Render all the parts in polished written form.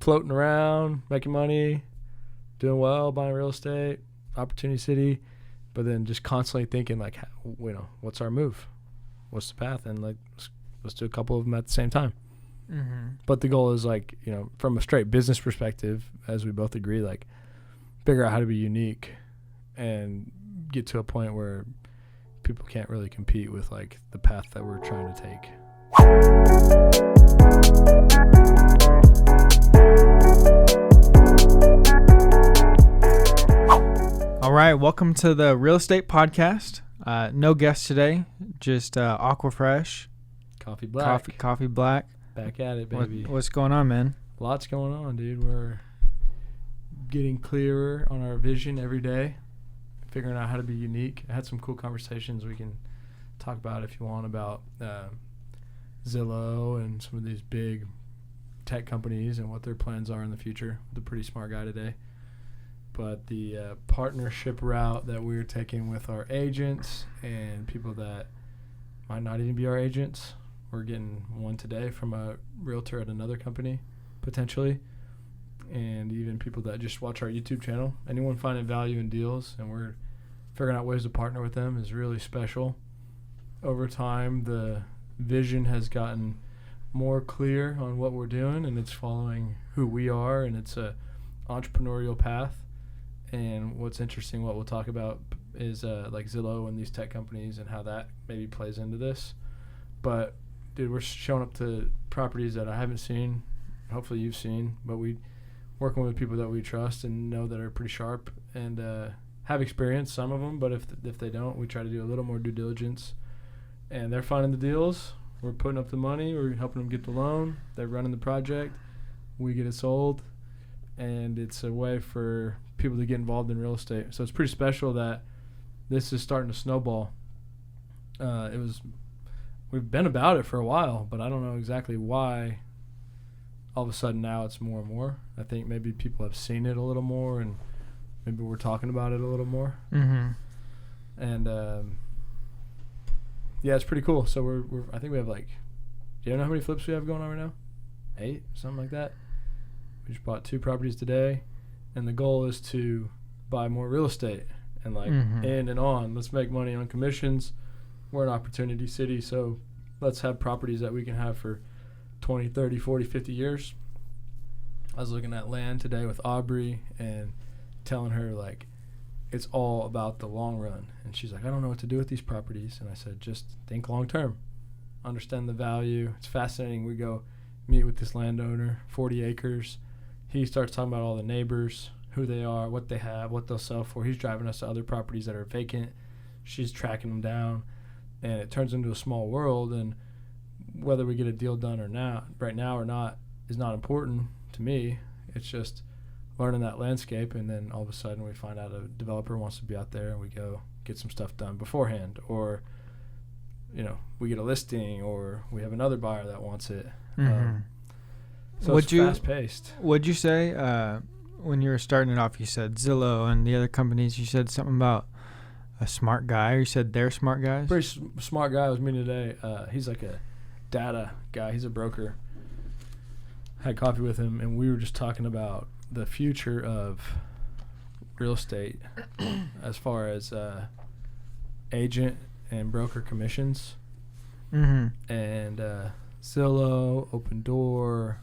floating around, making money, doing well, buying real estate, opportunity city, but then just constantly thinking like, what's our move? What's the path? And like, let's do a couple of them at the same time. Mm-hmm. But the goal is like, from a straight business perspective, as we both agree, like figure out how to be unique and get to a point where people can't really compete with like the path that we're trying to take. All right, welcome to the Real Estate Podcast. No guests today, just Aquafresh. Coffee Black. Coffee Black. Back at it, baby. What's going on, man? Lots going on, dude. We're getting clearer on our vision every day, figuring out how to be unique. I had some cool conversations we can talk about if you want about Zillow and some of these big tech companies and what their plans are in the future. The pretty smart guy today. But the partnership route that we're taking with our agents and people that might not even be our agents. We're getting one today from a realtor at another company, potentially. And even people that just watch our YouTube channel. Anyone finding value in deals, and we're figuring out ways to partner with them is really special. Over time, the vision has gotten more clear on what we're doing, and it's following who we are, and it's a entrepreneurial path. And what's interesting, what we'll talk about is like Zillow and these tech companies and how that maybe plays into this. But dude, we're showing up to properties that I haven't seen. Hopefully you've seen, but we working with people that we trust and know that are pretty sharp and have experience, some of them. But if they don't, we try to do a little more due diligence. And they're finding the deals. We're putting up the money. We're helping them get the loan. They're running the project. We get it sold. And it's a way for people to get involved in real estate. So it's pretty special that this is starting to snowball. We've been about it for a while, but I don't know exactly why all of a sudden now it's more and more. I think maybe people have seen it a little more, and maybe we're talking about it a little more. Mm-hmm. And yeah, it's pretty cool. So we're I think we have like, do you know how many flips we have going on right now? 8, something like that. We just bought 2 properties today, and the goal is to buy more real estate and like in and on. Let's make money on commissions. We're an opportunity city, so let's have properties that we can have for 20, 30, 40, 50 years. I was looking at land today with Aubrey and telling her, like, it's all about the long run. And she's like, I don't know what to do with these properties. And I said, just think long term. Understand the value. It's fascinating. We go meet with this landowner, 40 acres. He starts talking about all the neighbors, who they are, what they have, what they'll sell for. He's driving us to other properties that are vacant. She's tracking them down. And it turns into a small world, and whether we get a deal done or not, right now or not, is not important to me. It's just learning that landscape, and then all of a sudden we find out a developer wants to be out there, and we go get some stuff done beforehand, or we get a listing, or we have another buyer that wants it. So it's fast-paced. What'd you say when you were starting it off? You said Zillow and the other companies. You said something about a smart guy, or you said they're smart guys? Pretty smart guy I was meeting today. He's like a data guy. He's a broker. Had coffee with him, and we were just talking about the future of real estate as far as agent and broker commissions. And Zillow, Open Door,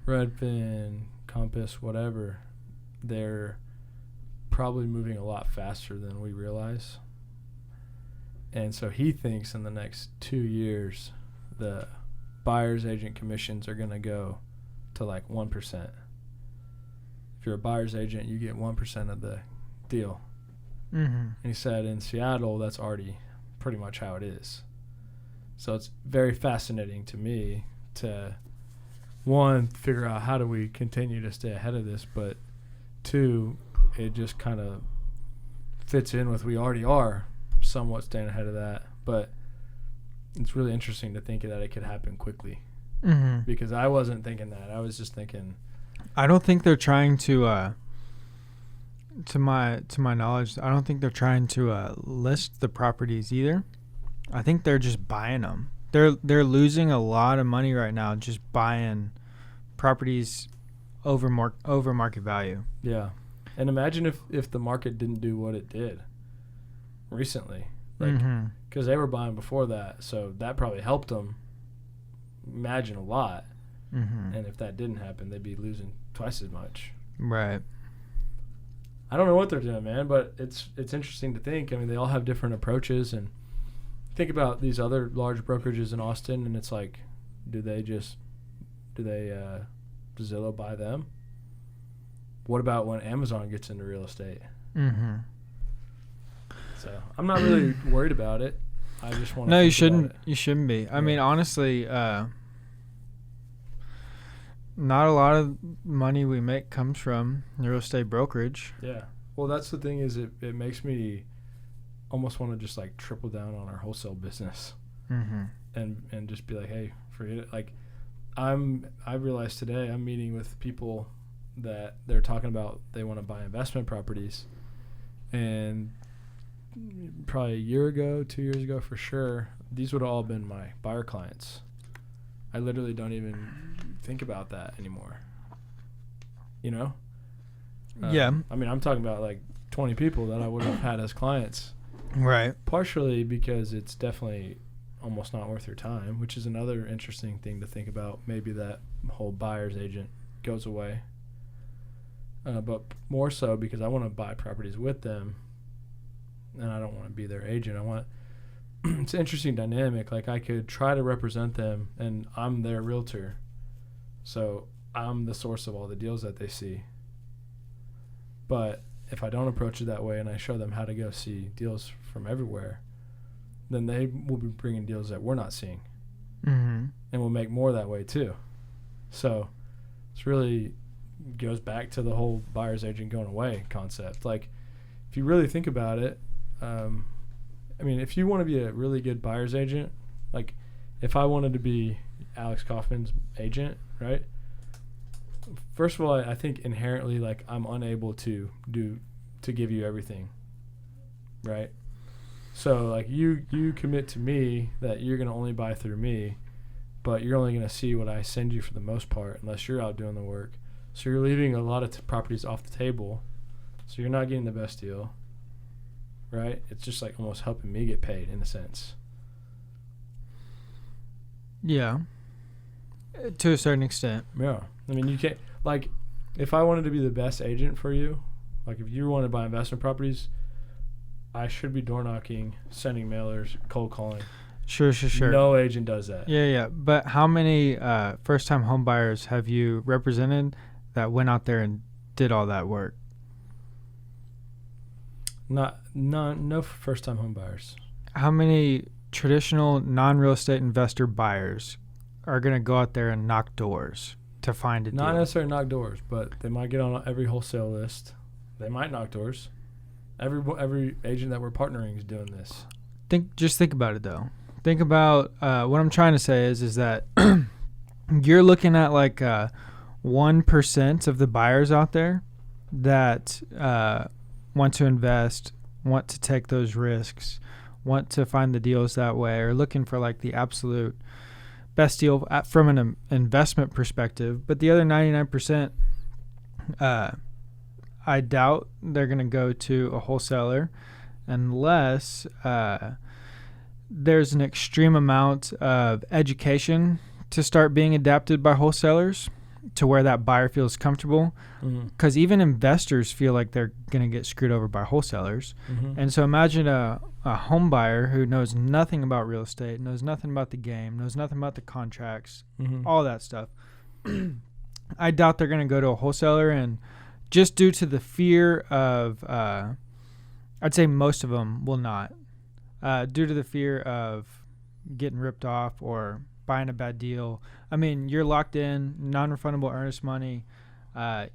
Redfin, Compass, whatever, they're probably moving a lot faster than we realize. And so he thinks in the next 2 years the buyer's agent commissions are going to go to like 1%. If you're a buyer's agent, you get 1% of the deal. And he said in Seattle that's already pretty much how it is. So it's very fascinating to me to, one, figure out how do we continue to stay ahead of this, but 2, it just kind of fits in with we already are somewhat staying ahead of that. But it's really interesting to think that it could happen quickly. Because I wasn't thinking that. I was just thinking. I don't think they're trying to my knowledge, I don't think they're trying to list the properties either. I think they're just buying them. They're losing a lot of money right now just buying properties over market value. Yeah. And imagine if the market didn't do what it did recently. Like, because they were buying before that, so that probably helped them, imagine, a lot. And if that didn't happen, they'd be losing twice as much. Right. I don't know what they're doing, man, but it's interesting to think. I mean, they all have different approaches, and think about these other large brokerages in Austin, and it's like, do does Zillow buy them? What about when Amazon gets into real estate? So I'm not really worried about it. I just want to. No, you shouldn't. You shouldn't be. I mean, honestly, not a lot of money we make comes from real estate brokerage. Yeah. Well, that's the thing is it makes me almost want to just like triple down on our wholesale business, and just be like, hey, forget it. Like, I realized today I'm meeting with people that they're talking about they want to buy investment properties, and probably a year ago, 2 years ago for sure, these would have all been my buyer clients. I literally don't even think about that anymore. You know? Yeah. I mean, I'm talking about like 20 people that I would have had as clients. Right. Partially because it's definitely almost not worth your time, which is another interesting thing to think about. Maybe that whole buyer's agent goes away. But more so because I want to buy properties with them, and I don't want to be their agent. I want it's an interesting dynamic. Like, I could try to represent them, and I'm their realtor, so I'm the source of all the deals that they see. But if I don't approach it that way and I show them how to go see deals from everywhere, then they will be bringing deals that we're not seeing, and we'll make more that way too. So it's really goes back to the whole buyer's agent going away concept. Like, if you really think about it, I mean, if you want to be a really good buyer's agent, like if I wanted to be Alex Kaufman's agent, right? First of all, I think inherently, like, I'm unable to give you everything, right? So like you commit to me that you're going to only buy through me, but you're only going to see what I send you for the most part, unless you're out doing the work. So you're leaving a lot of properties off the table. So you're not getting the best deal, right? It's just like almost helping me get paid in a sense. Yeah. To a certain extent. Yeah. I mean, you can't, like, if I wanted to be the best agent for you, like if you want to buy investment properties, I should be door knocking, sending mailers, cold calling. Sure. No agent does that. Yeah. But how many first-time home buyers have you represented that went out there and did all that work? No first-time home buyers. How many traditional non-real estate investor buyers are going to go out there and knock doors to find a deal? Not necessarily knock doors, but they might get on every wholesale list. They might knock doors. Every agent that we're partnering is doing this. Just think about it, though. Think about what I'm trying to say is that you're looking at like 1% of the buyers out there that want to invest, want to take those risks, want to find the deals that way, or looking for like the absolute best deal from an investment perspective. But the other 99%, I doubt they're going to go to a wholesaler unless there's an extreme amount of education to start being adapted by wholesalers to where that buyer feels comfortable. Because even investors feel like they're going to get screwed over by wholesalers. And so imagine a home buyer who knows nothing about real estate, knows nothing about the game, knows nothing about the contracts, all that stuff. I doubt they're going to go to a wholesaler, and just due to the fear of, I'd say most of them will not, due to the fear of getting ripped off or buying a bad deal. I mean, you're locked in, non-refundable earnest money,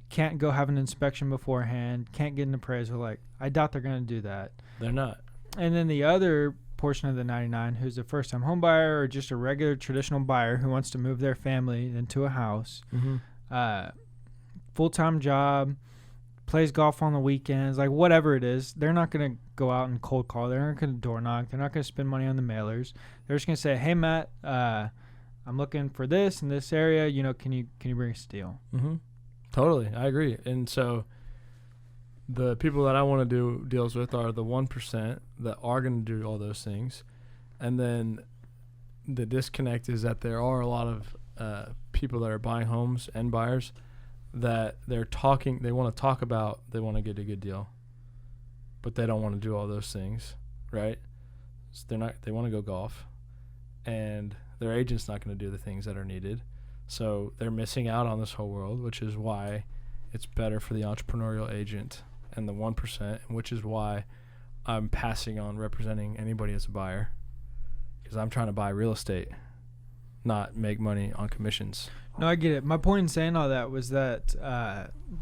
can't go have an inspection beforehand, can't get an appraisal. Like, I doubt they're going to do that. They're not. And then the other portion of the 99 who's a first-time home buyer or just a regular traditional buyer who wants to move their family into a house, full-time job, plays golf on the weekends, like whatever it is, they're not going to go out and cold call. They're not going to door knock. They're not going to spend money on the mailers. They're just going to say, hey, Matt, I'm looking for this in this area. You know, can you bring us a deal? Totally. I agree. And so the people that I want to do deals with are the 1% that are going to do all those things. And then the disconnect is that there are a lot of people that are buying homes and buyers that they want to talk about, they want to get a good deal, but they don't want to do all those things, right? So they want to go golf, and their agent's not going to do the things that are needed. So they're missing out on this whole world, which is why it's better for the entrepreneurial agent and the 1%, which is why I'm passing on representing anybody as a buyer, because I'm trying to buy real estate, not make money on commissions. No, I get it. My point in saying all that was that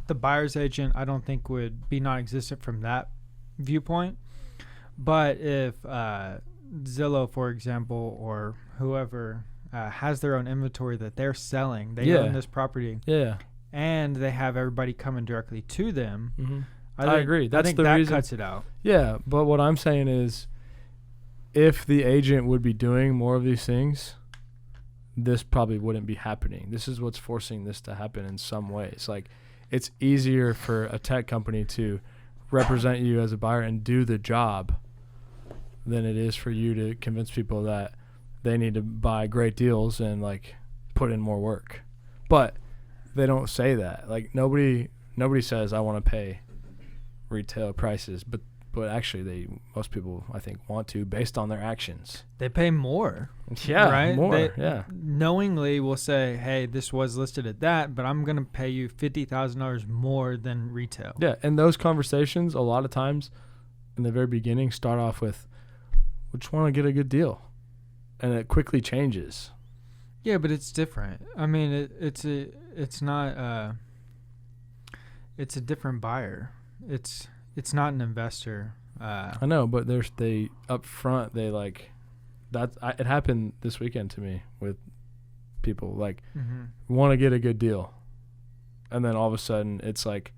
the buyer's agent, I don't think would be non-existent from that viewpoint. But if Zillow, for example, or whoever has their own inventory that they're selling, they own this property, and they have everybody coming directly to them, mm-hmm. I agree. That's the that reason. Cuts it out. Yeah, but what I'm saying is, if the agent would be doing more of these things, this probably wouldn't be happening. This is what's forcing this to happen in some ways. Like, it's easier for a tech company to represent you as a buyer and do the job than it is for you to convince people that they need to buy great deals and like put in more work. But they don't say that. Like, nobody says I want to pay retail prices, but actually most people, I think, want to, based on their actions. They pay more. Yeah, right? More. They knowingly will say, hey, this was listed at that, but I'm going to pay you $50,000 more than retail. Yeah, and those conversations a lot of times in the very beginning start off with, we just want to get a good deal. And it quickly changes. Yeah, but it's different. I mean, it's a different buyer. It's not an investor. I know, but they up front, they like that. It happened this weekend to me with people like want to get a good deal, and then all of a sudden it's like,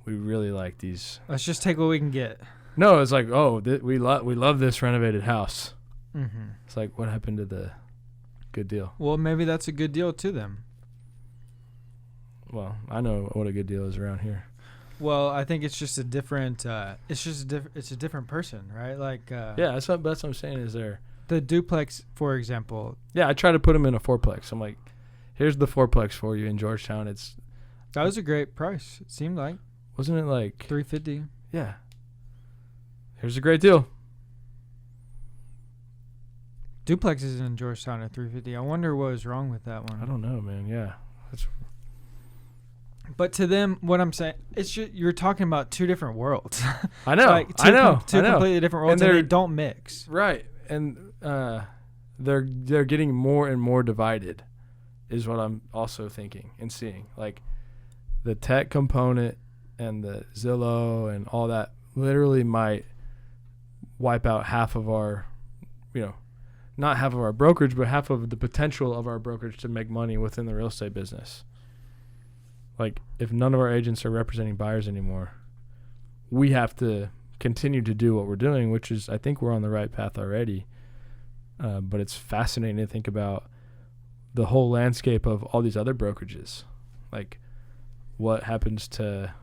we really like these. Let's just take what we can get. No, it's like, we love this renovated house. Mm-hmm. It's like, what happened to the good deal? Well, maybe that's a good deal to them. Well, I know what a good deal is around here. Well, I think it's just a different. It's a different person, right? Like. Yeah, that's what I'm saying. Is there the duplex, for example? Yeah, I try to put them in a fourplex. I'm like, here's the fourplex for you in Georgetown. That was a great price. It seemed like. Wasn't it like $350? Yeah. Here's a great deal. Duplexes in Georgetown at $350. I wonder what was wrong with that one. I don't know, man. Yeah. But to them, what I'm saying, it's just, you're talking about two different worlds. I know. Like I know. Two completely different worlds, and they don't mix. Right. And they're getting more and more divided is what I'm also thinking and seeing. Like, the tech component and the Zillow and all that literally might wipe out half of our, not half of our brokerage, but half of the potential of our brokerage to make money within the real estate business. Like, if none of our agents are representing buyers anymore, we have to continue to do what we're doing, which is, I think we're on the right path already. But it's fascinating to think about the whole landscape of all these other brokerages. Like, what happens to,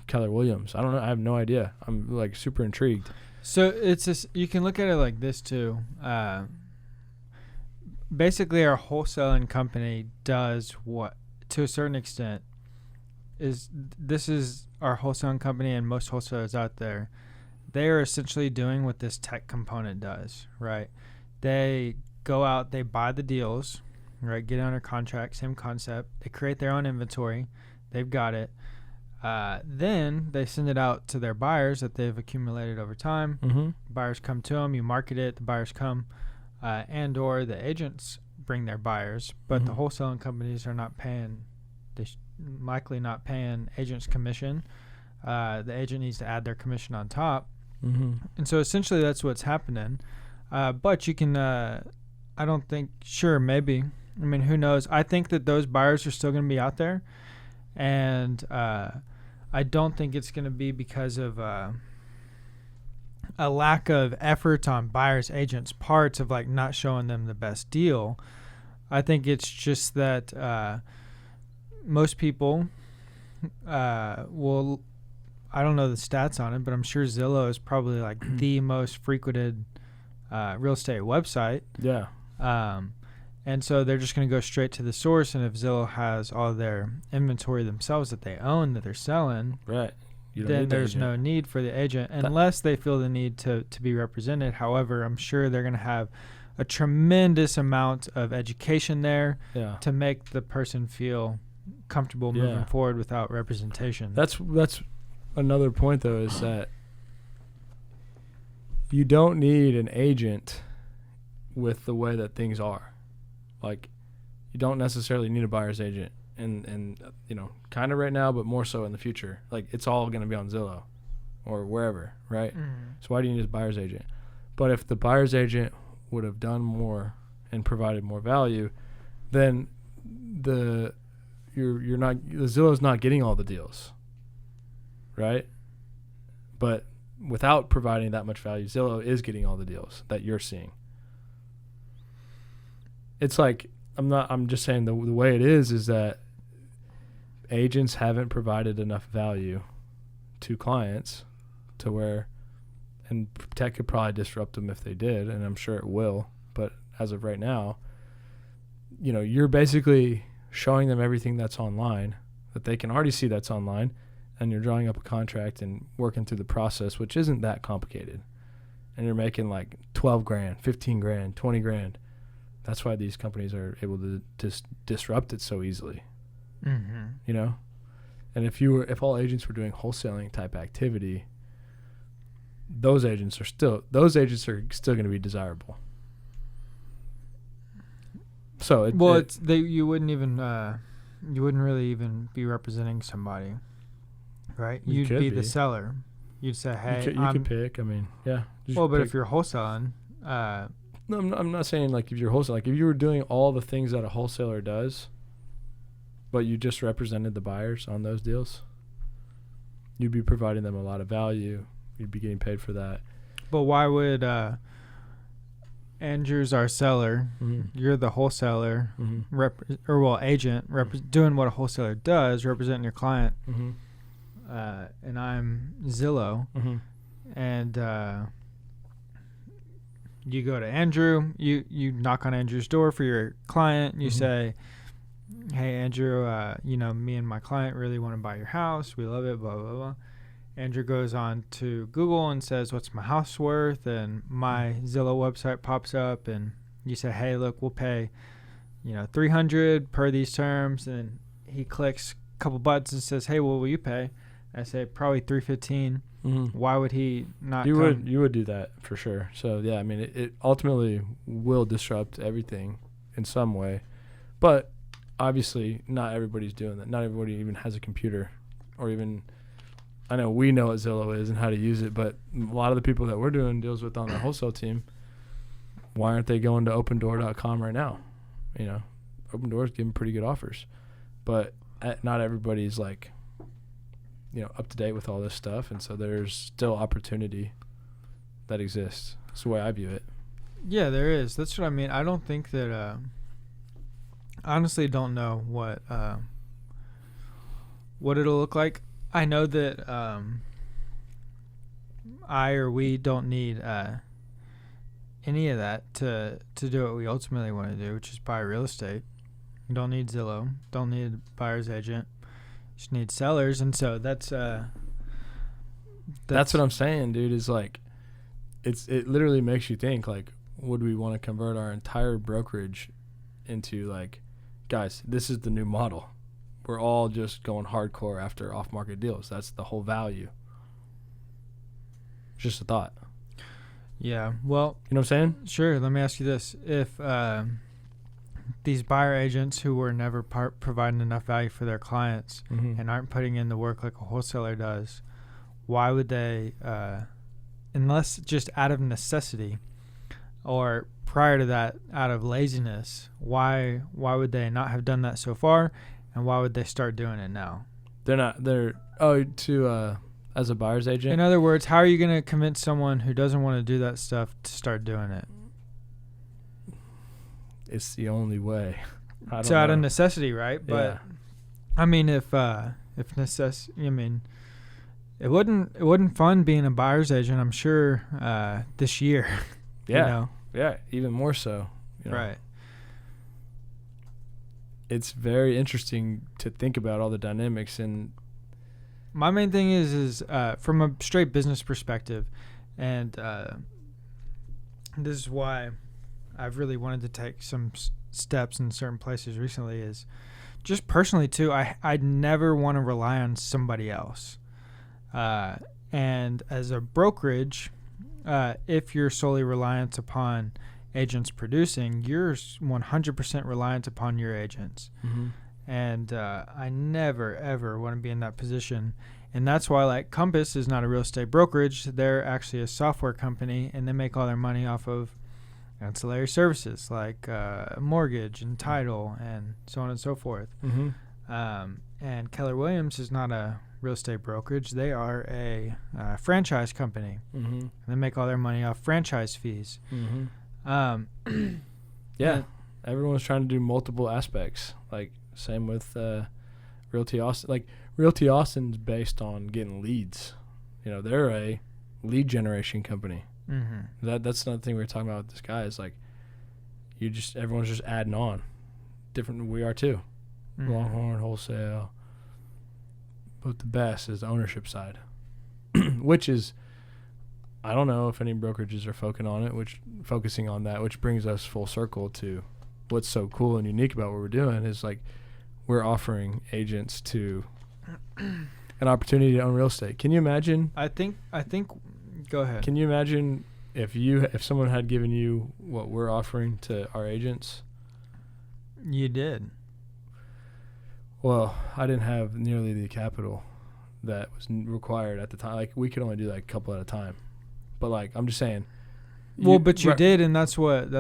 Keller Williams? I don't know. I have no idea. I'm like super intrigued. So you can look at it like this too. Basically, our wholesaling company does what, to a certain extent, is our wholesaling company, and most wholesalers out there, they are essentially doing what this tech component does, right? They go out, they buy the deals, right? Get under contract, same concept. They create their own inventory. They've got it. Then they send it out to their buyers that they've accumulated over time. Mm-hmm. Buyers come to them. You market it. The buyers come, and or the agents bring their buyers. But the wholesaling companies are not paying. Likely not paying agents commission. The agent needs to add their commission on top. Mm-hmm. And so essentially that's what's happening. But you can, I don't think, sure, maybe. I mean, who knows? I think that those buyers are still going to be out there. And I don't think it's going to be because of a lack of effort on buyers' agents' parts of like not showing them the best deal. I think it's just that most people well, I don't know the stats on it, but I'm sure Zillow is probably like the most frequented real estate website. Yeah. And so they're just going to go straight to the source. And if Zillow has all their inventory themselves that they own that they're selling, Right. Then there's no need for the agent unless they feel the need to be represented. However, I'm sure they're going to have a tremendous amount of education there to make the person feel comfortable moving forward without representation. That's another point, though, is that you don't need an agent with the way that things are. Like, you don't necessarily need a buyer's agent. And kind of right now, but more so in the future. Like, it's all going to be on Zillow or wherever, right? So why do you need a buyer's agent? But if the buyer's agent would have done more and provided more value, then the Zillow's not getting all the deals, right? But without providing that much value, Zillow is getting all the deals that you're seeing. It's like, I'm just saying the way it is that agents haven't provided enough value to clients to where, and tech could probably disrupt them if they did, and I'm sure it will, but as of right now, you're basically showing them everything that's online that they can already see that's online, and you're drawing up a contract and working through the process, which isn't that complicated, and you're making like 12 grand, 15 grand, 20 grand. That's why these companies are able to just disrupt it so easily. And if all agents were doing wholesaling type activity, those agents are still going to be desirable. So you wouldn't really even be representing somebody, right? You'd be the seller. You'd say, hey, you could pick. I mean, yeah. But if you're wholesaling, no, I'm not saying like if you're wholesale. Like if you were doing all the things that a wholesaler does, but you just represented the buyers on those deals, you'd be providing them a lot of value. You'd be getting paid for that. But why would Andrew's our seller, you're the wholesaler, agent, doing what a wholesaler does, representing your client, and I'm Zillow, and you go to Andrew, you knock on Andrew's door for your client, you say, hey, Andrew, me and my client really want to buy your house. We love it, blah, blah, blah. Andrew goes on to Google and says, what's my house worth? And my Zillow website pops up, and you say, hey, look, we'll pay, $300 per these terms. And he clicks a couple buttons and says, hey, what will you pay? I say probably $315. Why would he not? You would do that for sure. So yeah, I mean, it ultimately will disrupt everything in some way, but obviously not everybody's doing that. Not everybody even has a computer, or even, I know we know what Zillow is and how to use it, but a lot of the people that we're doing deals with on the wholesale team, why aren't they going to opendoor.com right now? Open Door's giving pretty good offers, but not everybody's like, up to date with all this stuff, and so there's still opportunity that exists. That's the way I view it. Yeah, there is. That's what I mean. I don't think that honestly don't know what it'll look like. I know that we don't need any of that to do what we ultimately want to do, which is buy real estate. You don't need Zillow, don't need a buyer's agent. You just need sellers, and so that's what I'm saying, dude, is like it literally makes you think, like, would we want to convert our entire brokerage into, like, guys, this is the new model. We're all just going hardcore after off-market deals. That's the whole value. Just a thought. Yeah, well, you know what I'm saying? Sure. Let me ask you this: if these buyer agents who were never providing enough value for their clients and aren't putting in the work like a wholesaler does, why would they, unless just out of necessity, or prior to that out of laziness, why would they not have done that so far, and why would they start doing it now? As a buyer's agent? In other words, how are you going to convince someone who doesn't want to do that stuff to start doing it? It's the only way. It's out of necessity, right? But I mean, if necessity, I mean, it wasn't fun being a buyer's agent, I'm sure, this year. Yeah. You know? Yeah, even more so. You know? Right. It's very interesting to think about all the dynamics. And my main thing is from a straight business perspective, and this is why I've really wanted to take some steps in certain places recently, is just personally too, I'd never want to rely on somebody else. And as a brokerage, if you're solely reliant upon agents producing, you're 100% reliant upon your agents. Mm-hmm. And I never, ever want to be in that position. And that's why, like, Compass is not a real estate brokerage. They're actually a software company, and they make all their money off of ancillary services like mortgage and title and so on and so forth. Mm-hmm. And Keller Williams is not a real estate brokerage. They are a franchise company. Mm-hmm. And they make all their money off franchise fees. Mm-hmm. Yeah. Everyone's trying to do multiple aspects. Like, same with Realty Austin. Like, Realty Austin's based on getting leads. You know, they're a lead generation company. Mm-hmm. That's another thing we were talking about with this guy, is like, everyone's just adding on. Different than we are too. Mm-hmm. Longhorn, wholesale. But the best is the ownership side, which is, I don't know if any brokerages are focusing on that, which brings us full circle to what's so cool and unique about what we're doing is, like, we're offering agents to an opportunity to own real estate. Can you imagine? I think. Go ahead. Can you imagine if someone had given you what we're offering to our agents? You did. Well, I didn't have nearly the capital that was required at the time. Like, we could only do like a couple at a time. But, like, I'm just saying. But you did, and that's what.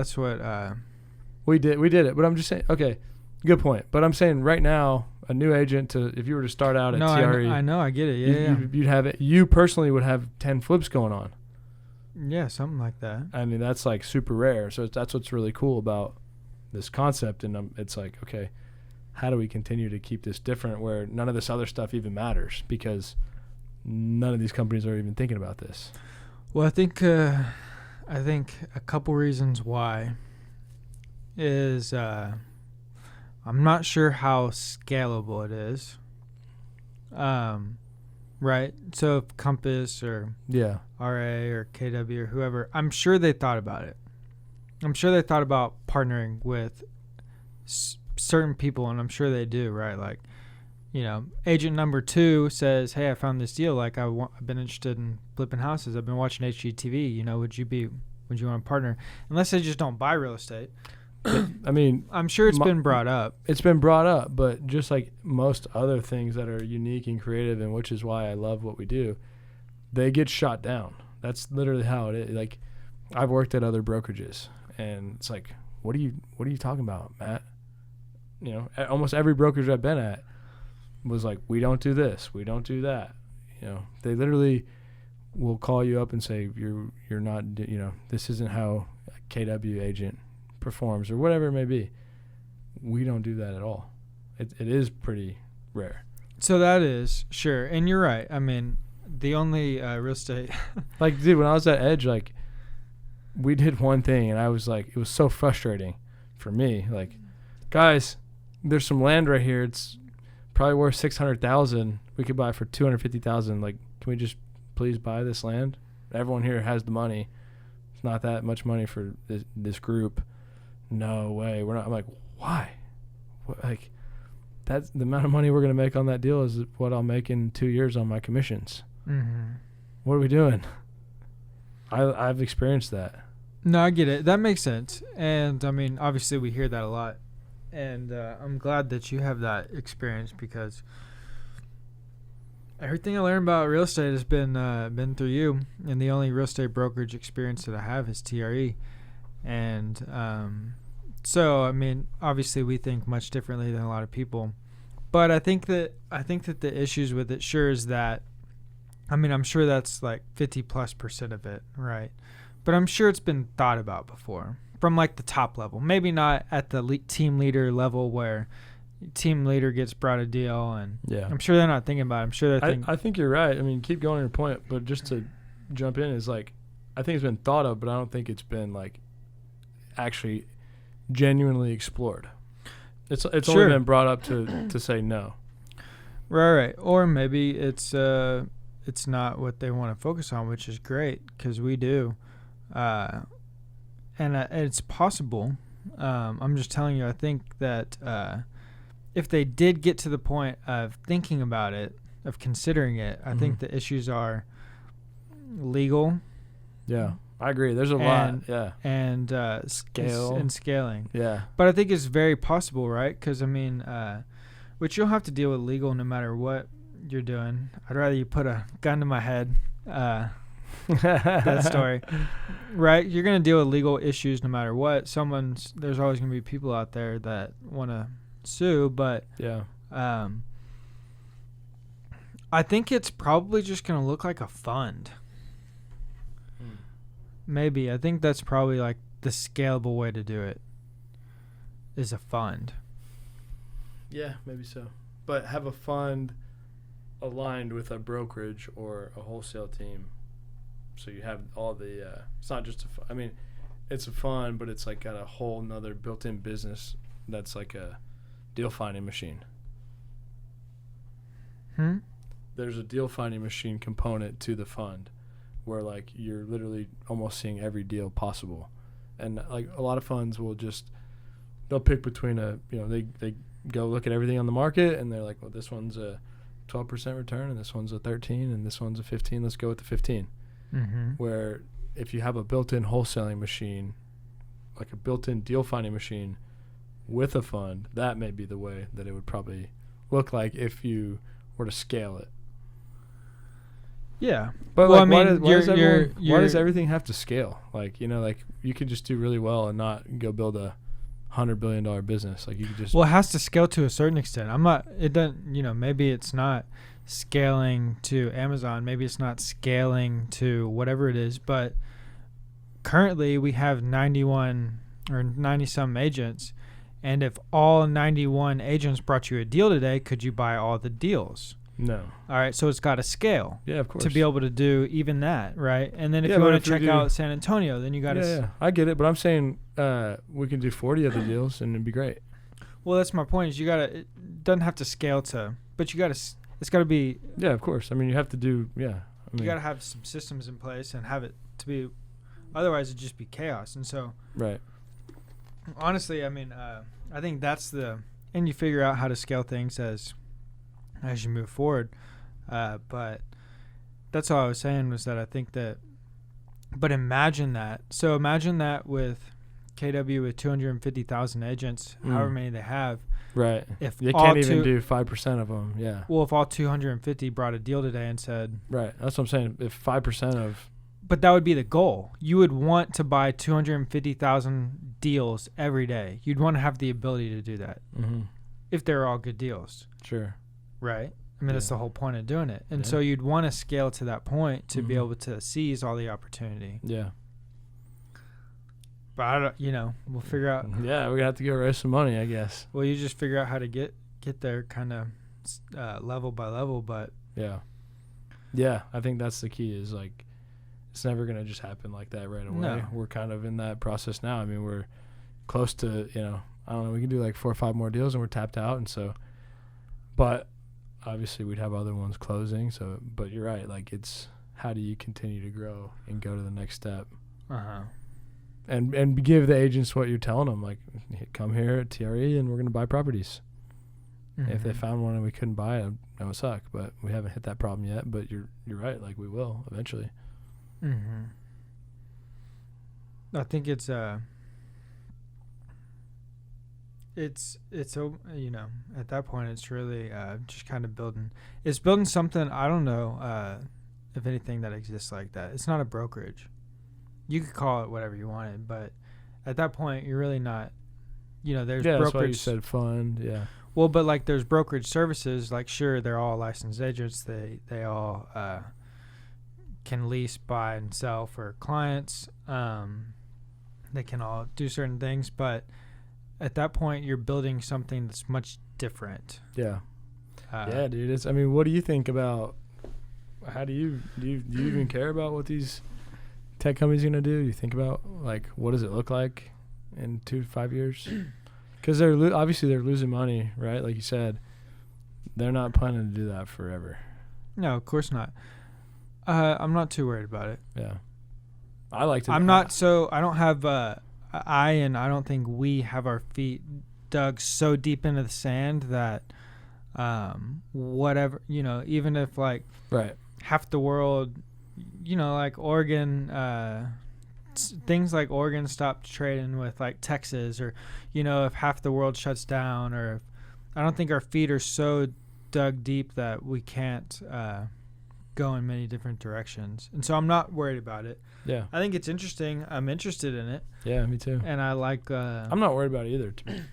We did it. But I'm just saying. Okay, good point. But I'm saying right now, a new agent, if you were to start out at TRE, I know, I get it. Yeah, you'd have it. You personally would have 10 flips going on. Yeah, something like that. I mean, that's like super rare. So that's what's really cool about this concept. And it's like, okay, how do we continue to keep this different where none of this other stuff even matters, because none of these companies are even thinking about this? Well, I think a couple reasons why is I'm not sure how scalable it is. Right? So if Compass or RA or KW or whoever, I'm sure they thought about it. I'm sure they thought about partnering with certain people, and I'm sure they do, right? Like, you know, agent number 2 says, hey, I found this deal. Like, I've been interested in flipping houses. I've been watching HGTV. You know, would you want to partner? Unless they just don't buy real estate. I mean, I'm sure it's been brought up. It's been brought up, but just like most other things that are unique and creative, and which is why I love what we do, they get shot down. That's literally how it is. Like, I've worked at other brokerages, and it's like, what are you talking about, Matt? You know, almost every brokerage I've been at was like, we don't do this, we don't do that. You know, they literally will call you up and say, you're not, you know, this isn't how a KW agent performs or whatever it may be. We don't do that at all. It is pretty rare. So that is, sure. And you're right. I mean, the only real estate. Like, dude, when I was at Edge, like, we did one thing, and I was like, it was so frustrating for me. Like, guys, there's some land right here. It's probably worth $600,000. We could buy it for $250,000. Like, can we just please buy this land? Everyone here has the money. It's not that much money for this group. No way. We're not. I'm like, why? Like, that's the amount of money we're going to make on that deal is what I'll make in 2 years on my commissions. Mm-hmm. What are we doing? I've experienced that. No, I get it. That makes sense. And, I mean, obviously we hear that a lot. And I'm glad that you have that experience, because everything I learned about real estate has been through you. And the only real estate brokerage experience that I have is TRE. And so, I mean, obviously we think much differently than a lot of people. But I think that the issues with it sure is that, I mean, I'm sure that's like 50+% of it, right? But I'm sure it's been thought about before from like the top level. Maybe not at the team leader level where, team leader gets brought a deal, and Yeah. I'm sure they're not thinking about it. I'm sure they're thinking. I think you're right. I mean, keep going on your point, but just to jump in is like, I think it's been thought of, but I don't think it's been like actually genuinely explored. It's only been brought up to say no. Right. Or maybe it's not what they want to focus on, which is great because we do, and it's possible. I'm just telling you. I think that if they did get to the point of thinking about it, of considering it, I think the issues are legal. Yeah, I agree. There's a lot. Yeah, and scale and scaling. Yeah, but I think it's very possible, right? Because I mean, which you'll have to deal with legal no matter what you're doing. I'd rather you put a gun to my head. That story, right? You're gonna deal with legal issues no matter what. There's always gonna be people out there that want to sue, but yeah, I think it's probably just gonna look like a fund. Maybe. I think that's probably like the scalable way to do it is a fund. Yeah, maybe so. But have a fund aligned with a brokerage or a wholesale team. So you have all the, it's not just I mean, it's a fund, but it's like got a whole nother built-in business that's like a deal finding machine. There's a deal finding machine component to the fund where like you're literally almost seeing every deal possible. And like a lot of funds will they'll pick between they go look at everything on the market and they're like, well, this one's a 12% return and this one's a 13 and this one's a 15. Let's go with the 15. Where if you have a built-in wholesaling machine, like a built-in deal finding machine with a fund, that may be the way that it would probably look like if you were to scale it. Yeah, but well, like, why does everything have to scale? Like, like you could just do really well and not go build a $100 billion business. Like you could just. Well, it has to scale to a certain extent. It doesn't. Maybe it's not scaling to Amazon. Maybe it's not scaling to whatever it is. But currently, we have 91 or 90 some agents, and if all 91 agents brought you a deal today, could you buy all the deals? No. All right, so it's got to scale. Yeah, of course. To be able to do even that, right? And then if you want to check out San Antonio, then you got to... Yeah, I get it, but I'm saying we can do 40 other deals and it'd be great. Well, that's my point. Is it doesn't have to scale to... But you got to... It's got to be... Yeah, of course. I mean, you have to do... Yeah. You got to have some systems in place and have it to be... Otherwise, it'd just be chaos. And so... Right. Honestly, I mean, I think that's the... And you figure out how to scale things as you move forward. But that's all I was saying was that I think that, but imagine that. So imagine that with KW with 250,000 agents, however many they have. Right. If they can't even do 5% of them. Yeah. Well, if all 250 brought a deal today and said. Right. That's what I'm saying. If 5% of. But that would be the goal. You would want to buy 250,000 deals every day. You'd want to have the ability to do that. If they're all good deals. Sure. Right. I mean, that's the whole point of doing it. And so you'd want to scale to that point to be able to seize all the opportunity. Yeah. But I don't, we'll figure out. Yeah, we're going to have to go raise some money, I guess. Well, you just figure out how to get there kind of level by level, but. Yeah. Yeah, I think that's the key is like, it's never going to just happen like that right away. No. We're kind of in that process now. I mean, we're close to, I don't know, we can do like 4 or 5 more deals and we're tapped out. And so, but obviously we'd have other ones closing. So, but you're right. Like it's, how do you continue to grow and go to the next step? And give the agents what you're telling them. Like, come here at TRE and we're going to buy properties. If they found one and we couldn't buy it, that would suck. But we haven't hit that problem yet. But you're right. Like we will eventually. I think it's at that point it's really just kind of building something. I don't know if anything that exists like that. It's not a brokerage. You could call it whatever you wanted, but at that point you're really not, there's brokerage. That's why you said fund. Yeah. Well, but like there's brokerage services, like sure, they're all licensed agents. They all can lease, buy, and sell for clients. They can all do certain things, but at that point, you're building something that's much different. Yeah. Yeah, dude. I mean, what do you think about? How do you even care about what these tech companies are gonna do? You think about like what does it look like in 2 to 5 years? Because obviously they're losing money, right? Like you said, they're not planning to do that forever. No, of course not. I'm not too worried about it. Yeah, I like to. I'm not so. I don't have. I don't think we have our feet dug so deep into the sand that, whatever, even if like right. half the world, like Oregon, things like Oregon stopped trading with like Texas, or, if half the world shuts down, or if, I don't think our feet are so dug deep that we can't go in many different directions. And so I'm not worried about it. Yeah. I think it's interesting. I'm interested in it. Yeah, me too. And I like... I'm not worried about it either,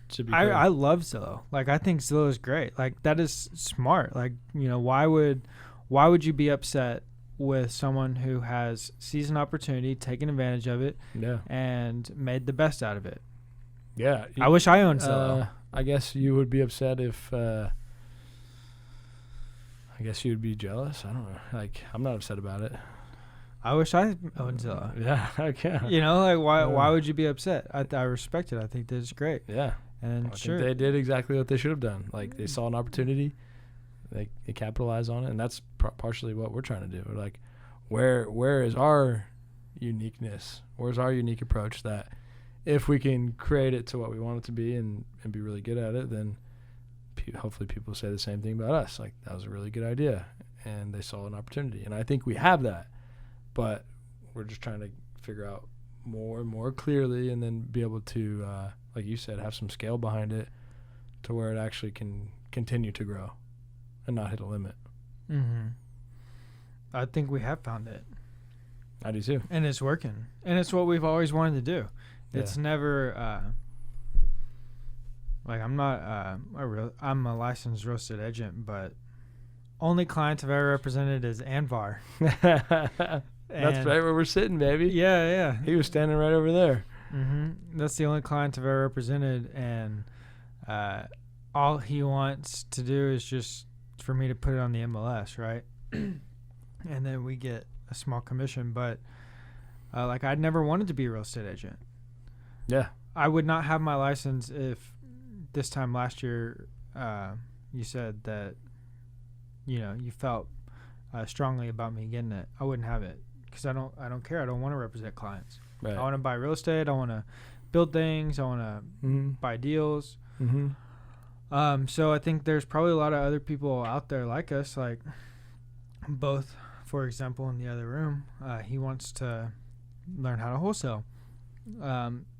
to be clear. I love Zillow. Like, I think Zillow is great. Like, that is smart. Like, why would you be upset with someone who has seized an opportunity, taken advantage of it, and made the best out of it? Yeah. I wish I owned Zillow. I guess you would be upset if... I guess you'd be jealous. I don't know. Like, I'm not upset about it. I wish I owned Zillow. Yeah, I can. Like, why would you be upset? I respect it. I think that's great. Yeah. And I think they did exactly what they should have done. Like, they saw an opportunity. They capitalized on it. And that's partially what we're trying to do. We're like, where is our uniqueness? Where's our unique approach that if we can create it to what we want it to be and be really good at it, then hopefully people say the same thing about us. Like, that was a really good idea, and they saw an opportunity. And I think we have that, but we're just trying to figure out more and more clearly, and then be able to, like you said, have some scale behind it to where it actually can continue to grow and not hit a limit. Mm-hmm. I think we have found it. I do too. And it's working. And it's what we've always wanted to do. Yeah. It's never... like, I'm not I'm a licensed real estate agent, but only client I've ever represented is Anvar. That's right where we're sitting, baby. Yeah. He was standing right over there. Mm-hmm. That's the only client I've ever represented, and all he wants to do is just for me to put it on the MLS, right? And then we get a small commission, but like, I'd never wanted to be a real estate agent. Yeah. I would not have my license if this time last year, you said that, you felt strongly about me getting it. I wouldn't have it because I don't care. I don't want to represent clients. Right. I want to buy real estate. I want to build things. I want to buy deals. Mm-hmm. So I think there's probably a lot of other people out there like us, like both, for example, in the other room, he wants to learn how to wholesale.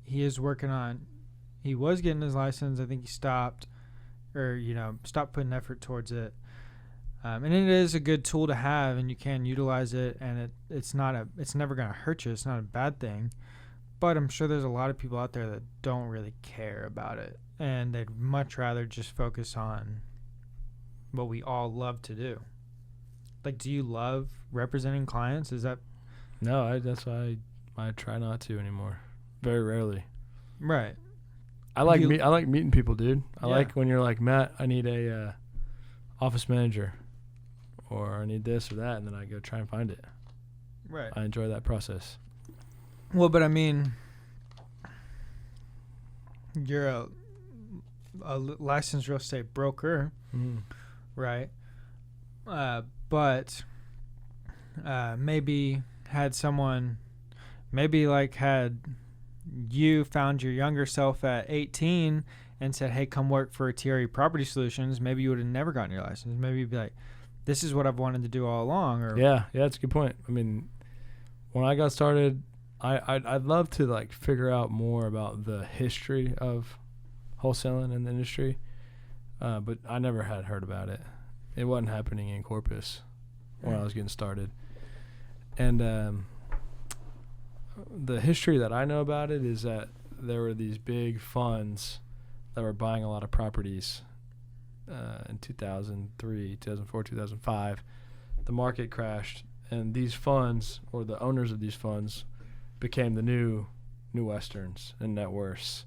He is working on... He was getting his license. I think he stopped, or stopped putting effort towards it. And it is a good tool to have, and you can utilize it. And it's never going to hurt you. It's not a bad thing. But I'm sure there's a lot of people out there that don't really care about it, and they'd much rather just focus on what we all love to do. Like, do you love representing clients? Is that? No, that's why I try not to anymore. Very rarely. Right. I like meeting people, dude. I like when you're like, Matt, I need a office manager, or I need this or that, and then I go try and find it. Right. I enjoy that process. Well, but I mean, you're a licensed real estate broker, right? But maybe had someone, had you found your younger self at 18 and said, hey, come work for TRE Property Solutions, maybe you would have never gotten your license. Maybe you'd be like, this is what I've wanted to do all along. Or yeah, that's a good point. I mean, when I got started, I'd love to like figure out more about the history of wholesaling in the industry, but I never had heard about it. It wasn't happening in Corpus when I was getting started. And the history that I know about it is that there were these big funds that were buying a lot of properties in 2003, 2004, 2005. The market crashed, and these funds, or the owners of these funds, became the new Westerns and net worths.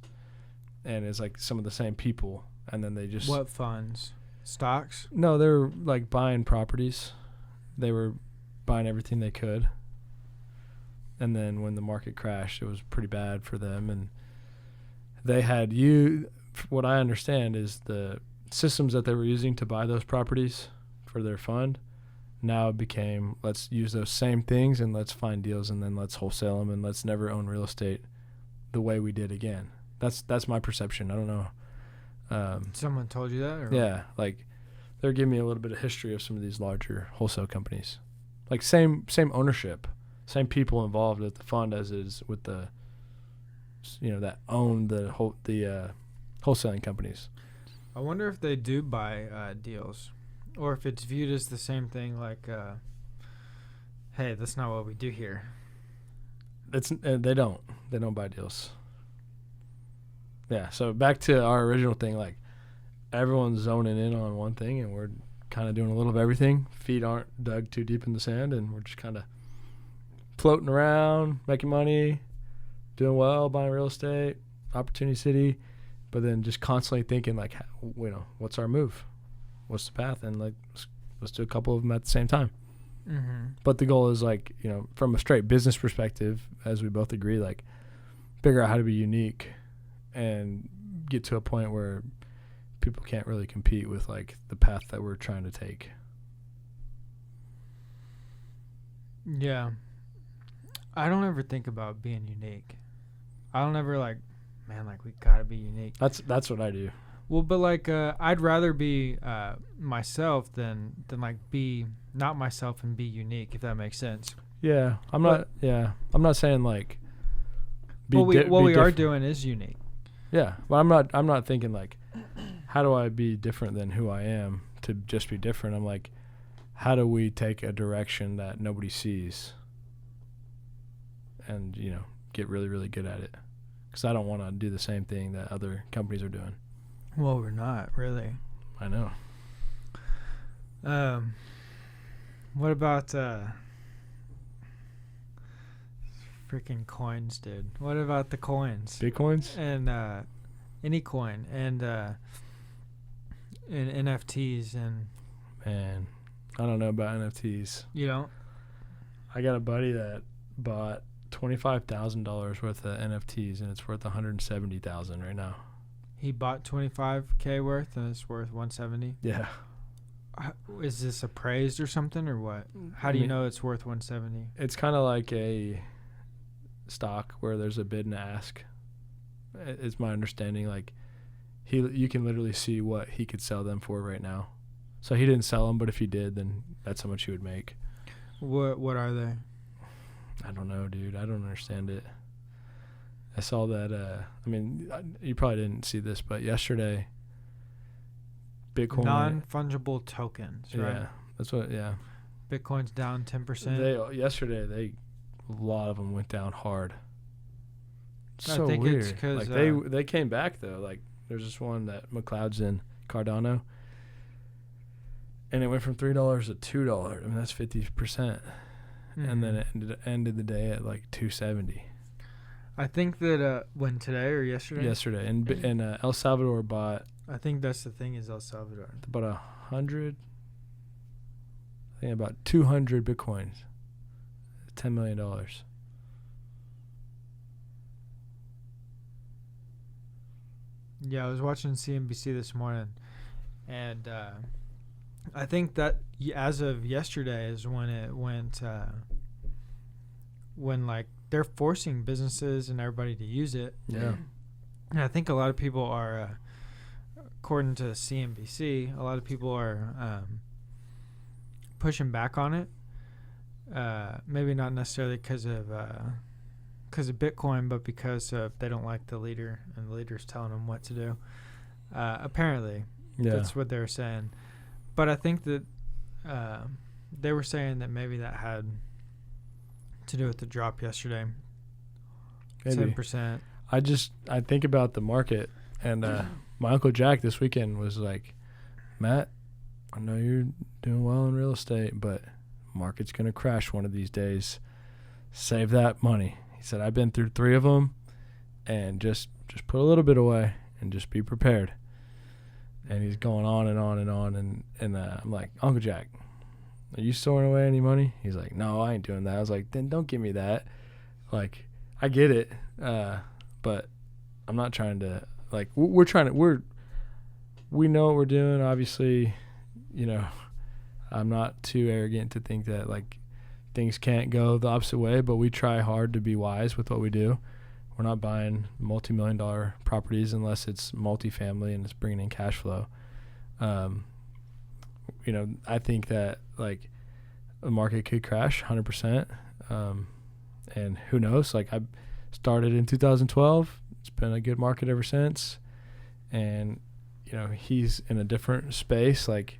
And it's like some of the same people. and then they just What funds? Stocks? No, they were like buying properties. They were buying everything they could. And then when the market crashed, it was pretty bad for them. And they had what I understand is the systems that they were using to buy those properties for their fund now became, let's use those same things and let's find deals and then let's wholesale them and let's never own real estate the way we did again. That's my perception. I don't know. Someone told you that? Or Yeah, like they're giving me a little bit of history of some of these larger wholesale companies. Like same ownership, same people involved with the fund as is with the, that own the wholesaling companies. I wonder if they do buy deals, or if it's viewed as the same thing. Like, hey, that's not what we do here. They don't buy deals. Yeah, so back to our original thing, like everyone's zoning in on one thing and we're kind of doing a little of everything. Feet aren't dug too deep in the sand and we're just kind of floating around, making money, doing well, buying real estate, opportunity city, but then just constantly thinking like, what's our move? What's the path? And like, let's do a couple of them at the same time. Mm-hmm. But the goal is like, from a straight business perspective, as we both agree, like figure out how to be unique and get to a point where people can't really compete with like the path that we're trying to take. Yeah. I don't ever think about being unique. I don't ever we gotta be unique. That's what I do. Well, but like I'd rather be myself than like be not myself and be unique, if that makes sense. Yeah, I'm not saying like. What we are doing is unique. Yeah, but I'm not thinking like, how do I be different than who I am to just be different? I'm like, how do we take a direction that nobody sees and, get really, really good at it? Because I don't want to do the same thing that other companies are doing. Well, we're not, really. I know. What about freaking coins, dude? What about the coins? Bitcoins? And any coin and NFTs and... Man, I don't know about NFTs. You don't? I got a buddy that bought $25,000 worth of NFTs and it's worth $170,000 right now. He bought $25K worth and it's worth $170,000? Yeah. Is this appraised or something or what? How do you know it's worth $170,000? It's kind of like a stock where there's a bid and ask. It's my understanding. Like you can literally see what he could sell them for right now. So he didn't sell them, but if he did, then that's how much he would make. What are they? I don't know, dude. I don't understand it. I saw that. You probably didn't see this, but yesterday, Bitcoin non-fungible tokens, right? Yeah, that's what. Yeah, Bitcoin's down 10%. Yesterday, a lot of them went down hard. I think weird. It's 'cause, they came back though. Like there's this one that McLeod's in Cardano, and it went from $3 to $2. I mean that's 50%, and then it ended the day at like $270. I think that when today or yesterday. Yesterday, and El Salvador bought. I think that's the thing is El Salvador. About 100. I think about 200 Bitcoins. $10 million. Yeah, I was watching CNBC this morning, and I think that as of yesterday is when it went, when like they're forcing businesses and everybody to use it. Yeah. And I think a lot of people are, according to CNBC, a lot of people are pushing back on it. Maybe not necessarily because of Bitcoin, but because they don't like the leader and the leader's telling them what to do. Apparently, that's what they're saying. But I think that they were saying that maybe that had to do with the drop yesterday. 10%. I think about the market, and my Uncle Jack this weekend was like, Matt, I know you're doing well in real estate, but market's going to crash one of these days. Save that money. He said, I've been through 3 of them, and just put a little bit away and just be prepared. And he's going on and on and on. And I'm like, Uncle Jack, are you storing away any money? He's like, no, I ain't doing that. I was like, then don't give me that. Like, I get it. But I'm not trying to, like, we know what we're doing. Obviously, you know, I'm not too arrogant to think that, like, things can't go the opposite way, but we try hard to be wise with what we do. We're not buying multi-million-dollar properties unless it's multifamily and it's bringing in cash flow. You know, I think that, like, the market could crash 100%. And who knows? Like, I started in 2012. It's been a good market ever since. And, you know, he's in a different space. Like,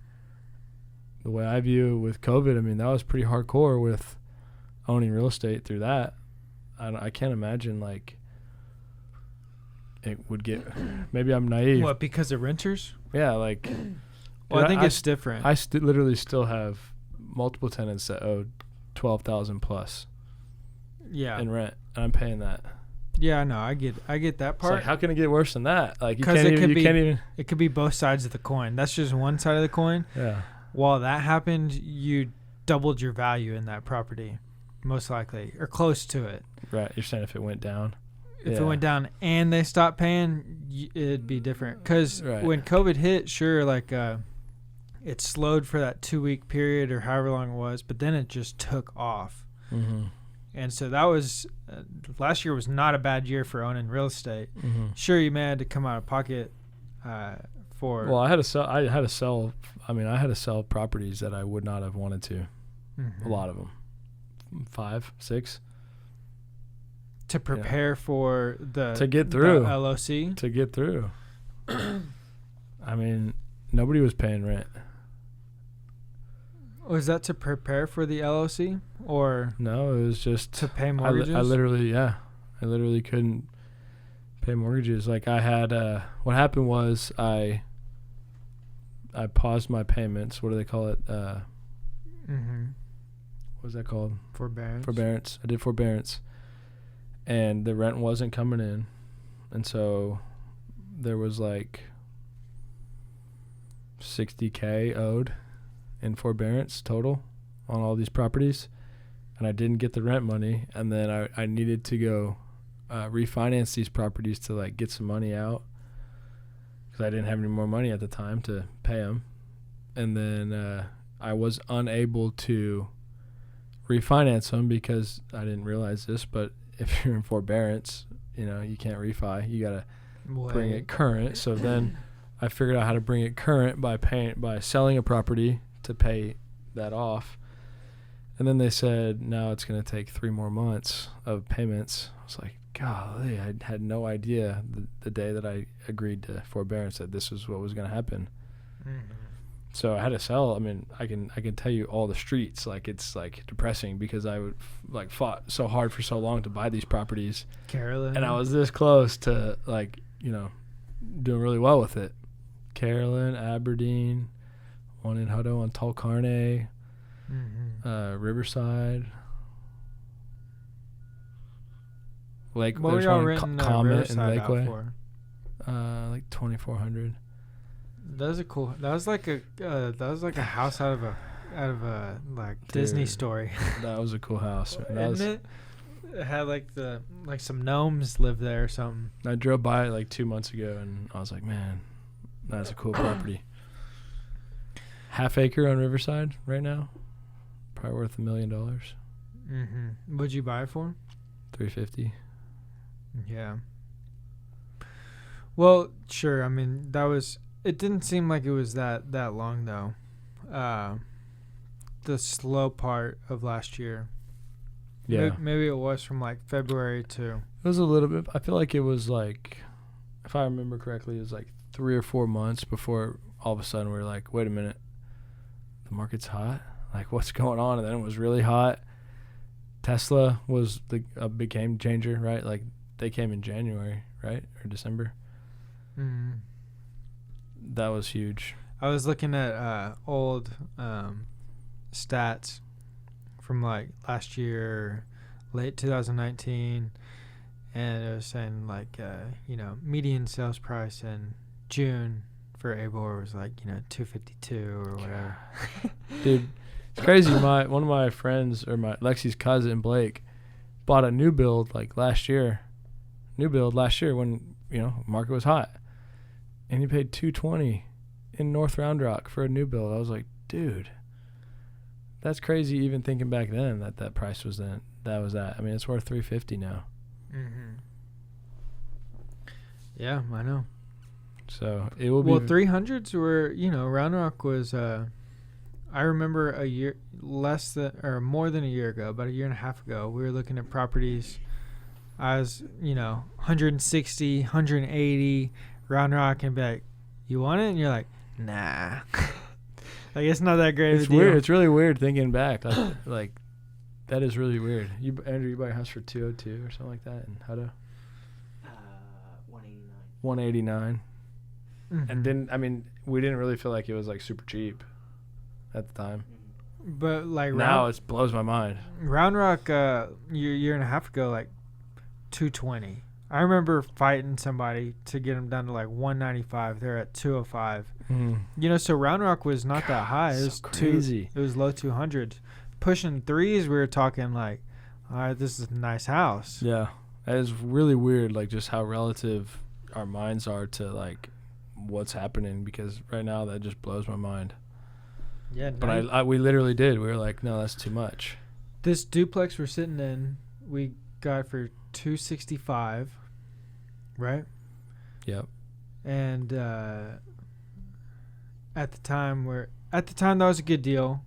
the way I view it with COVID, I mean, that was pretty hardcore with owning real estate through that. I can't imagine, like, it would get, maybe I'm naive. What, because of renters? Yeah, like. Well, I think it's different. I literally still have multiple tenants that owe $12,000 plus. Yeah. In rent, and I'm paying that. Yeah, no, I get that part. It's like, how can it get worse than that? Like, it could be both sides of the coin. That's just one side of the coin. Yeah. While that happened, you doubled your value in that property, most likely, or close to it. Right. You're saying if it went down. If it went down and they stopped paying, it'd be different. Because when COVID hit, sure, like, it slowed for that 2-week period or however long it was, but then it just took off. Mm-hmm. And so that was last year was not a bad year for owning real estate. Mm-hmm. Sure, you may have to come out of pocket for. Well, I had to sell. I mean, I had to sell properties that I would not have wanted to. Mm-hmm. A lot of them, 5, 6. To prepare for to get through the LOC. To get through. I mean, nobody was paying rent. Was that to prepare for the LOC or no? It was just to pay mortgages. I literally couldn't pay mortgages. Like, I had what happened was I paused my payments. What do they call it? What's that called? Forbearance. I did forbearance, and the rent wasn't coming in, and so there was like $60K owed in forbearance total on all these properties, and I didn't get the rent money, and then I needed to go refinance these properties to, like, get some money out because I didn't have any more money at the time to pay them, and then I was unable to refinance them because I didn't realize this, but if you're in forbearance, you know, you can't refi. You gotta bring it current. So then I figured out how to bring it current by selling a property to pay that off. And then they said, now it's going to take 3 more months of payments. I was like, golly, I had no idea the day that I agreed to forbearance that this was what was going to happen. Mm-hmm. So I had to sell. I mean, I can tell you all the streets. Like, it's, like, depressing because I would fought so hard for so long to buy these properties. Carolyn. And I was this close to, like, you know, doing really well with it. Carolyn, Aberdeen, one in Hutto on Tulkarne, Riverside, Lake. What There's were y'all one renting Comet and Riverside Lakeway. out for? Like 2,400. That was a cool. That was like a house out of a like Disney story. That was a cool house. Isn't it? It had like some gnomes lived there or something. I drove by it like 2 months ago, and I was like, man, that's a cool property. Half acre on Riverside right now, probably worth $1 million. Mm-hmm. What'd you buy it for? $350. Yeah. Well, sure. I mean, it didn't seem like it was that long though. The slow part of last year. Yeah. Maybe it was from like February to. It was a little bit. I feel like it was like, if I remember correctly, it was like 3 or 4 months before all of a sudden we were like, wait a minute, the market's hot. Like, what's going on? And then it was really hot. Tesla was a big game changer, right? Like, they came in January, right, or December. Mm. That was huge. I was looking at old stats from like last year, late 2019, and it was saying like median sales price in June for Abor was like, 252 or whatever. Dude, it's crazy. One of my friends, or my Lexi's cousin Blake, bought a new build last year when market was hot, and he paid $220 in North Round Rock for a new build. I was like, dude, that's crazy. Even thinking back then that price was then that was that. I mean, it's worth $350 now. Mm-hmm. Yeah, I know. So it will be 300s were, Round Rock was. I remember more than a year ago, about a year and a half ago, we were looking at properties. I was, 160, 180, Round Rock, and be like, you want it? And you're like, nah. Like, it's not that great of a deal. Weird. It's really weird thinking back. Like that is really weird. Andrew, you bought a house for 202 or something like that in Hutto? 189. 189. Mm-hmm. And we didn't really feel like it was super cheap at the time. But now it blows my mind. Round Rock, year and a half ago, 220. I remember fighting somebody to get them down to 195. They're at 205. So Round Rock was not that high. It was crazy. It was low 200s. Pushing threes, we were talking all right, this is a nice house. Yeah, that is really weird. Just how relative our minds are to what's happening, because right now that just blows my mind. Yeah, but we literally did. We were like, no, that's too much. This duplex we're sitting in, we got for $265, right? Yep. And at the time that was a good deal,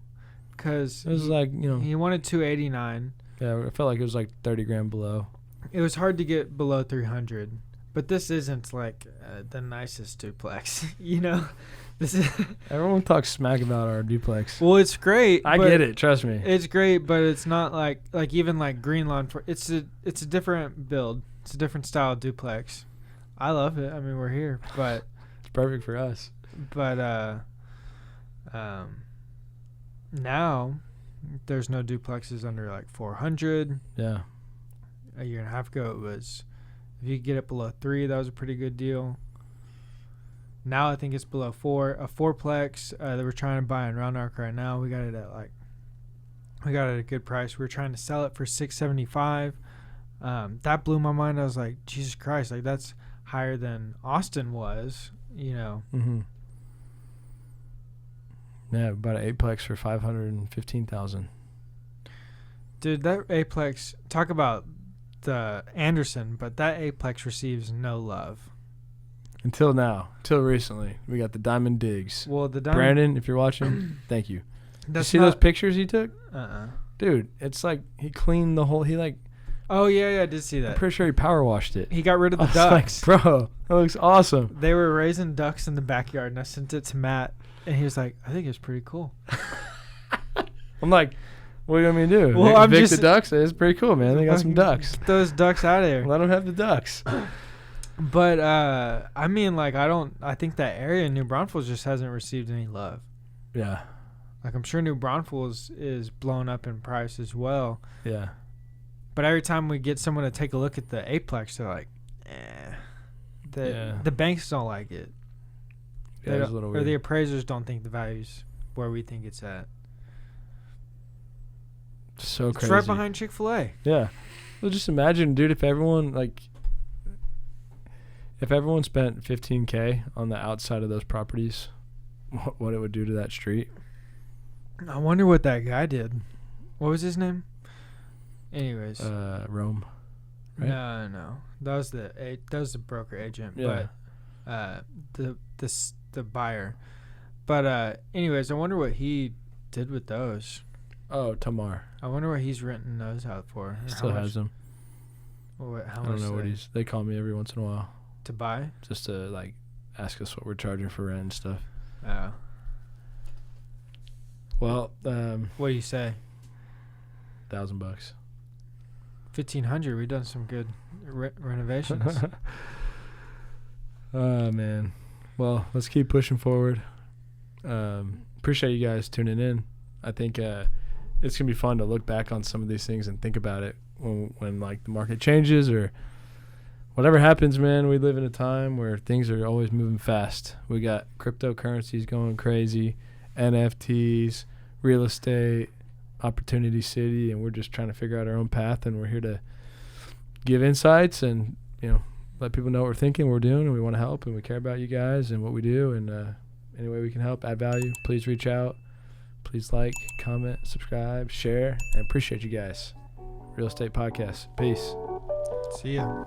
because it was he wanted $289. Yeah, I felt like it was $30,000 below. It was hard to get below 300, but this isn't the nicest duplex, This is Everyone talks smack about our duplex. Well, it's great. I get it. Trust me. It's great, but it's not even Green Lawn. It's a different build. It's a different style duplex. I love it. I mean, we're here, but it's perfect for us. But now there's no duplexes under 400. Yeah. A year and a half ago, it was, if you could get it below 3, that was a pretty good deal. Now I think it's below 4. A fourplex that we're trying to buy in Round Rock right now, we got it at a good price. We're trying to sell it for $675. That blew my mind. I was like, Jesus Christ, that's higher than Austin was, Mm-hmm. Yeah, about an eightplex for $515,000. Dude, that eightplex, talk about the Anderson, but that eightplex receives no love. Until recently. We got the Diamond Digs. Well, the Diamond... Brandon, if you're watching, thank you. Did you see not... those pictures he took? Dude, it's he cleaned the whole... Oh, yeah, I did see that. I'm pretty sure he power washed it. He got rid of the ducks. Bro, that looks awesome. They were raising ducks in the backyard, and I sent it to Matt, and he was like, I think it's pretty cool. I'm like, what do you want me to do? Well, I'm Vic the ducks? It's pretty cool, man. They got some ducks. Get those ducks out of there. Let them have the ducks. But, I think that area in New Braunfels just hasn't received any love. Yeah. I'm sure New Braunfels is blown up in price as well. Yeah. But every time we get someone to take a look at the eightplex, they're like, The banks don't like it. Yeah, it's a little weird. Or the appraisers don't think the value's where we think it's at. So it's crazy. Right behind Chick-fil-A. Yeah. Well, just imagine, dude, if everyone spent $15K on the outside of those properties, what it would do to that street. I wonder what that guy did. What was his name? Anyways. Rome. Right? No. That was the broker agent. Yeah. But the buyer. But anyways, I wonder what he did with those. Oh, Tamar. I wonder what he's renting those out for. He still has them. Well, I don't know what they call me every once in a while. To buy? Just to ask us what we're charging for rent and stuff. Oh. Well, what do you say? $1,000. 1,500. We've done some good renovations. Oh man. Well, let's keep pushing forward. Appreciate you guys tuning in. I think it's gonna be fun to look back on some of these things and think about it when the market changes or whatever happens, man, we live in a time where things are always moving fast. We got cryptocurrencies going crazy, NFTs, real estate, Opportunity City, and we're just trying to figure out our own path, and we're here to give insights and, let people know what we're thinking, what we're doing, and we want to help, and we care about you guys and what we do, and any way we can help, add value, please reach out. Please like, comment, subscribe, share, and appreciate you guys. Real Estate Podcast. Peace. See ya.